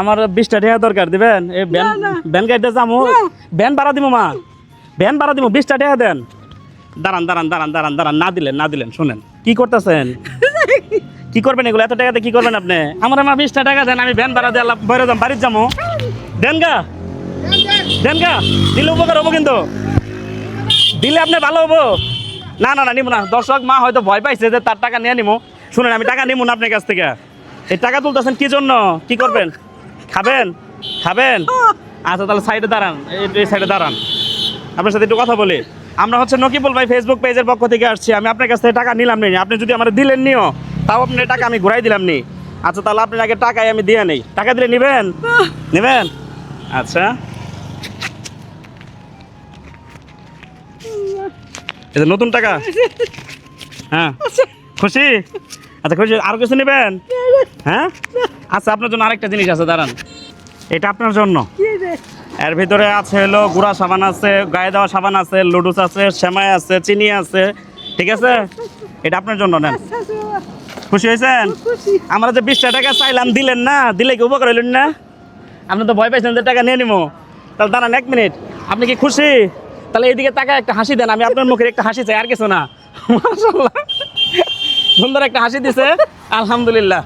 আমার 20টা টাকা দরকার দিবেন এই ভ্যান গাড়িতে যাবো ভ্যান ভাড়া দিব মা ভ্যান ভাড়া দিব 20টা টাকা দেন দাঁড়ান না দিলেন শুনেন কি করতেছেন কি করবেন এগুলো এত টাকাতে কি করবেন আপনি আমার 20টা টাকা দেন আমি ভ্যান ভাড়া দিয়ে বাইরে যাম বাড়ির যাবো দেন গা দিলে উপকার হবো কিন্তু দিলে আপনি ভালো হবো না নিবো না দর্শক মা হয়তো ভয় পাইছে যে তার টাকা নিয়ে নিবো শুনেন আমি টাকা নিবো না আপনার কাছ থেকে এই টাকা তুলতেছেন কি জন্য কি করবেন খাবেন আচ্ছা তাহলে সাইডে দাঁড়ান এই সাইডে দাঁড়ান আপনার সাথে একটু কথা বলি আমরা হচ্ছে নকিবুল ভাই ফেসবুক পেজের পক্ষ থেকে আসছি আমি আপনার কাছ থেকে টাকা নিলাম নি আপনি যদি আমার দিলেন নিও তাও আপনি টাকা আমি ঘুরাই দিলাম নি আচ্ছা তাহলে আপনার আগে টাকাই আমি দিয়ে নেই টাকা দিলে নেবেন আচ্ছা এটা নতুন টাকা হ্যাঁ খুশি আচ্ছা খুশি আর কিছু নেবেন হ্যাঁ আচ্ছা আপনার জন্য আরেকটা জিনিস আছে দাঁড়ান এটা আপনার জন্য এর ভিতরে আছে হলো গুঁড়া সাবান আছে গায়ে দেওয়া সাবান আছে লুডুস আছে সেমাই আছে চিনি আছে ঠিক আছে এটা আপনার জন্য নেন খুশি হয়েছেন আমরা যে 20টা টাকা চাইলাম দিলেন না দিলে কি উপকার হইলেন না আপনি তো ভয় পাইছেন যে টাকা নিয়ে নিবো তাহলে দাঁড়ান 1 মিনিট আপনি কি খুশি তাহলে এইদিকে টাকা একটা হাসি দেন আমি আপনার মুখের একটা হাসি চাই আর কিছু না মাশাআল্লাহ সুন্দর একটা হাসি দিছে আলহামদুলিল্লাহ